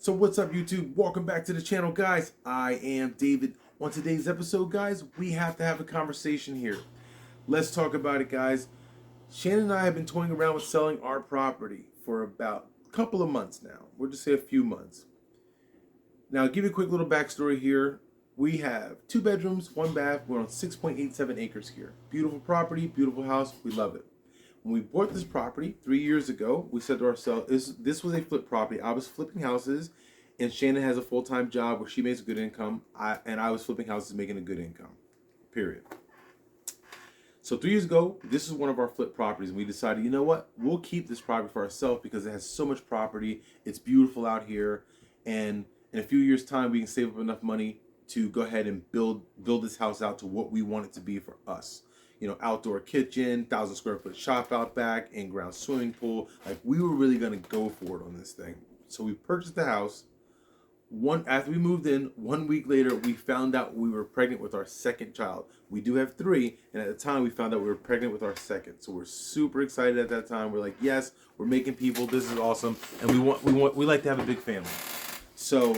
So what's up, YouTube? Welcome back to the channel, guys. I am David. On today's episode, guys, we have to have a conversation here. Let's talk about it, guys. Shannon and I have been toying around with selling our property for about a couple of months now. We'll just say a few months. Now, I'll give you a quick little backstory here. We have 2 bedrooms, 1 bath. We're on 6.87 acres here. Beautiful property, beautiful house. We love it. When we bought this property 3 years ago, we said to ourselves, this was a flip property. I was flipping houses, and Shannon has a full-time job where she makes a good income, and I was flipping houses making a good income, period. So 3 years ago, this is one of our flip properties, and we decided, you know what? We'll keep this property for ourselves because it has so much property. It's beautiful out here, and in a few years' time, we can save up enough money to go ahead and build this house out to what we want it to be for us. You know, outdoor kitchen, 1,000 square foot shop out back, in-ground swimming pool. Like, we were really gonna go for it on this thing. So we purchased the house. After we moved in, 1 week later, we found out we were pregnant with our second child. We do have 3, and at the time, we found out we were pregnant with our second. So we're super excited at that time. We're like, yes, we're making people. This is awesome, and we like to have a big family. So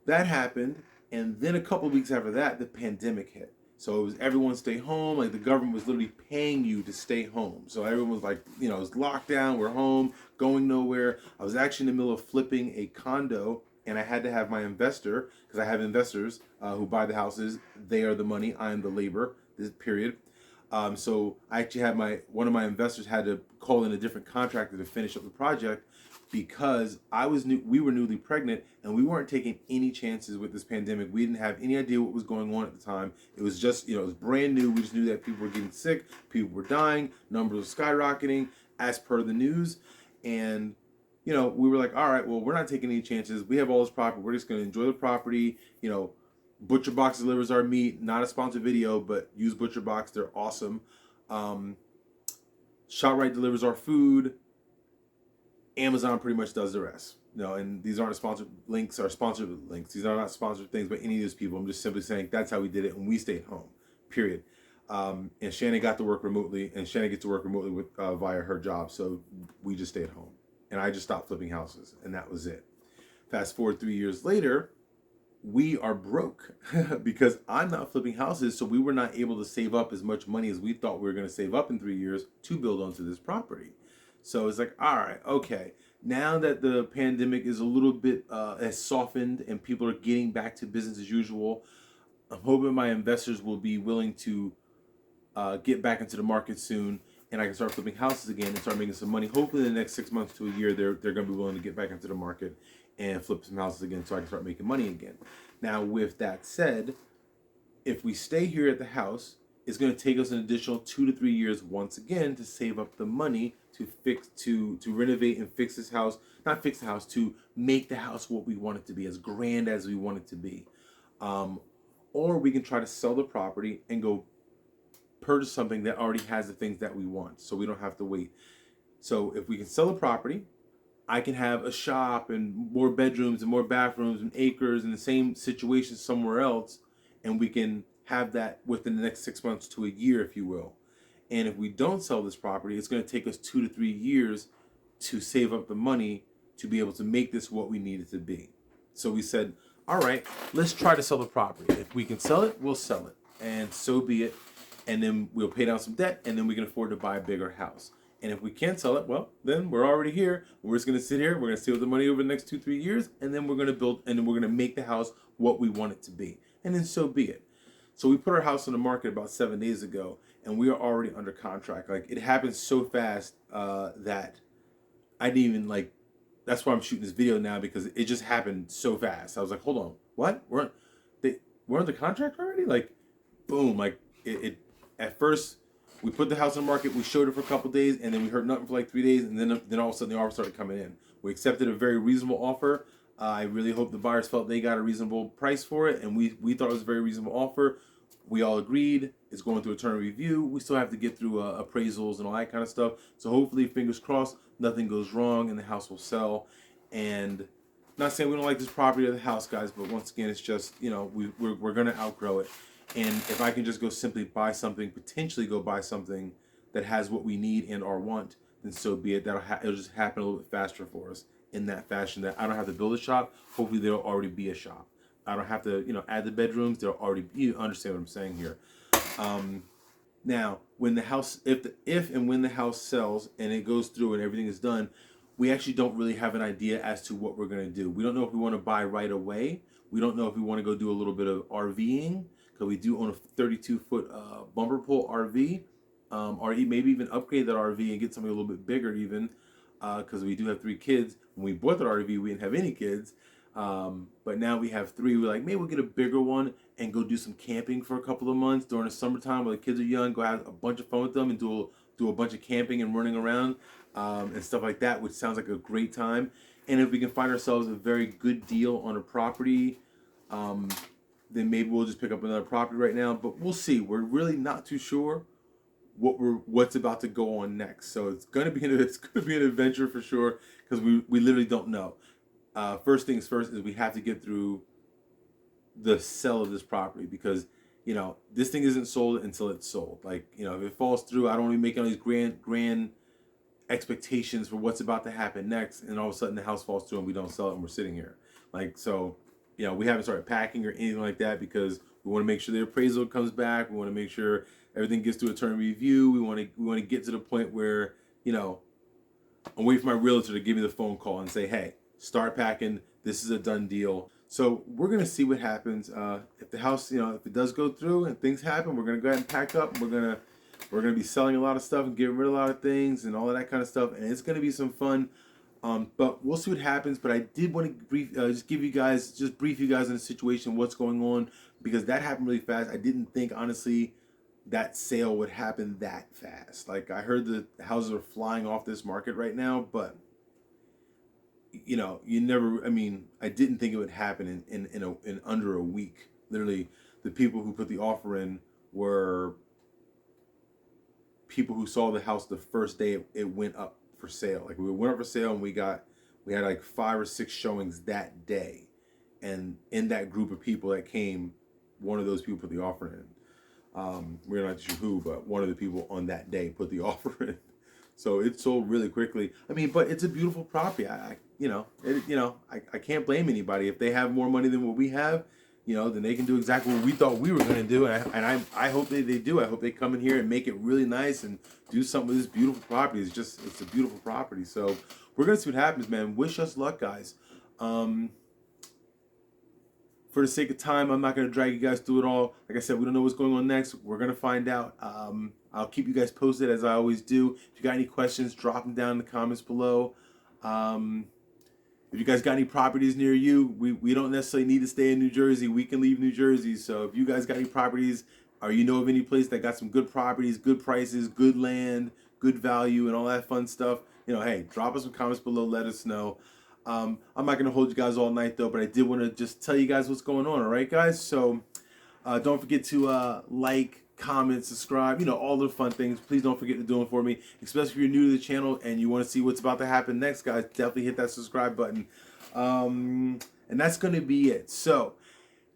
that happened, and then a couple of weeks after that, the pandemic hit. So it was everyone stay home. Like, the government was literally paying you to stay home. So everyone was like, you know, it was lockdown. We're home, going nowhere. I was actually in the middle of flipping a condo, and I had to have my investor, because I have investors who buy the houses. They are the money. I am the labor. This period. So I actually had one of my investors had to call in a different contractor to finish up the project because we were newly pregnant, and we weren't taking any chances with this pandemic. We didn't have any idea what was going on at the time. It was just, it was brand new. We just knew that people were getting sick, people were dying, numbers were skyrocketing as per the news. And, we were like, all right, well, we're not taking any chances. We have all this property. We're just going to enjoy the property. Butcher Box delivers our meat. Not a sponsored video, but use Butcher Box. They're awesome. ShopRite delivers our food. Amazon pretty much does the rest. And these aren't sponsored links or sponsored links. These are not sponsored things by any of those people. I'm just simply saying that's how we did it, and we stayed home, period. And Shannon got to work remotely, and Shannon gets to work remotely with via her job, so we just stayed home. And I just stopped flipping houses, and that was it. Fast forward 3 years later, we are broke because I'm not flipping houses, so we were not able to save up as much money as we thought we were going to save up in 3 years to build onto this property. So it's like, all right, okay. Now that the pandemic is a little bit has softened and people are getting back to business as usual, I'm hoping my investors will be willing to get back into the market soon, and I can start flipping houses again and start making some money. Hopefully in the next 6 months to a year, they're going to be willing to get back into the market and flip some houses again so I can start making money again. Now, with that said, if we stay here at the house, it's going to take us an additional 2 to 3 years once again to save up the money to renovate and fix this house. Not fix the house, to make the house what we want it to be, as grand as we want it to be. Or we can try to sell the property and go purchase something that already has the things that we want, so we don't have to wait. So if we can sell the property, I can have a shop and more bedrooms and more bathrooms and acres in the same situation somewhere else, and we can have that within the next 6 months to a year, if you will. And if we don't sell this property, it's going to take us 2 to 3 years to save up the money to be able to make this what we need it to be. So we said, all right, let's try to sell the property. If we can sell it, we'll sell it, and so be it. And then we'll pay down some debt, and then we can afford to buy a bigger house. And if we can't sell it, well, then we're already here. We're just going to sit here. We're going to save the money over the next 2, 3 years, and then we're going to build, and then we're going to make the house what we want it to be. And then so be it. So we put our house on the market about 7 days ago, and we are already under contract. Like, it happened so fast that I didn't even, that's why I'm shooting this video now, because it just happened so fast. I was like, hold on, what? We're under contract already? Like, boom, at first, we put the house on the market, we showed it for a couple days, and then we heard nothing for 3 days, and then all of a sudden the offer started coming in. We accepted a very reasonable offer. I really hope the buyers felt they got a reasonable price for it, and we thought it was a very reasonable offer. We all agreed. It's going through attorney review. We still have to get through appraisals and all that kind of stuff. So hopefully, fingers crossed, nothing goes wrong and the house will sell. And not saying we don't like this property or the house, guys, but once again, it's just, we're going to outgrow it. And if I can just go simply buy something, potentially go buy something that has what we need and or want, then so be it. It'll just happen a little bit faster for us. in that fashion that I don't have to build a shop. Hopefully there'll already be a shop. I don't have to, add the bedrooms. There'll already be, you understand what I'm saying here. Now, when the house, if and when the house sells and it goes through and everything is done, we actually don't really have an idea as to what we're gonna do. We don't know if we want to buy right away. We don't know if we want to go do a little bit of RVing, because we do own a 32-foot bumper pole RV, or maybe even upgrade that RV and get something a little bit bigger even, because we do have 3 kids. When we bought that RV, we didn't have any kids. But now we have 3. We're like, maybe we'll get a bigger one and go do some camping for a couple of months during the summertime while the kids are young. Go have a bunch of fun with them and do a bunch of camping and running around and stuff like that, which sounds like a great time. And if we can find ourselves a very good deal on a property, then maybe we'll just pick up another property right now. But we'll see. We're really not too sure what's about to go on next. So it's gonna be an adventure for sure, because we literally don't know. First things first is we have to get through the sale of this property, because this thing isn't sold until it's sold. Like, if it falls through, I don't want to be making all these grand expectations for what's about to happen next, and all of a sudden the house falls through and we don't sell it and we're sitting here. Like, so we haven't started packing or anything like that, because we want to make sure the appraisal comes back. We want to make sure everything gets through attorney review. We want to get to the point where I'm waiting for my realtor to give me the phone call and say, hey, start packing. This is a done deal. So we're gonna see what happens. If the house, if it does go through and things happen, we're gonna go ahead and pack up. We're gonna be selling a lot of stuff and getting rid of a lot of things and all of that kind of stuff, and it's gonna be some fun. But we'll see what happens. But I did want to just brief you guys on the situation, what's going on, because that happened really fast. I didn't think, honestly, that sale would happen that fast. Like, I heard the houses are flying off this market right now, but you never. I mean, I didn't think it would happen in under a week. Literally, the people who put the offer in were people who saw the house the first day it went up for sale. Like, we went up for sale and we had like 5 or 6 showings that day, and in that group of people that came, one of those people put the offer in. We're not sure who, but one of the people on that day put the offer in. So it sold really quickly. I mean, but it's a beautiful property. I can't blame anybody. If they have more money than what we have, then they can do exactly what we thought we were going to do. And I hope they do. I hope they come in here and make it really nice and do something with this beautiful property. It's a beautiful property. So we're going to see what happens, man. Wish us luck, guys. For the sake of time, I'm not going to drag you guys through it all. Like I said, we don't know what's going on next. We're going to find out. I'll keep you guys posted, as I always do. If you got any questions, drop them down in the comments below. If you guys got any properties near you, we don't necessarily need to stay in New Jersey. We can leave New Jersey. So if you guys got any properties, or you know of any place that got some good properties, good prices, good land, good value, and all that fun stuff, hey, drop us some comments below. Let us know. I'm not going to hold you guys all night, though, but I did want to just tell you guys what's going on, all right, guys? So don't forget to like, comment, subscribe, all the fun things. Please don't forget to do it for me, especially if you're new to the channel and you want to see what's about to happen next, guys. Definitely hit that subscribe button. And that's going to be it. So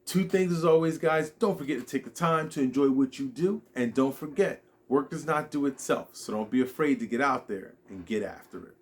2 things as always, guys. Don't forget to take the time to enjoy what you do, and don't forget, work does not do itself. So don't be afraid to get out there and get after it.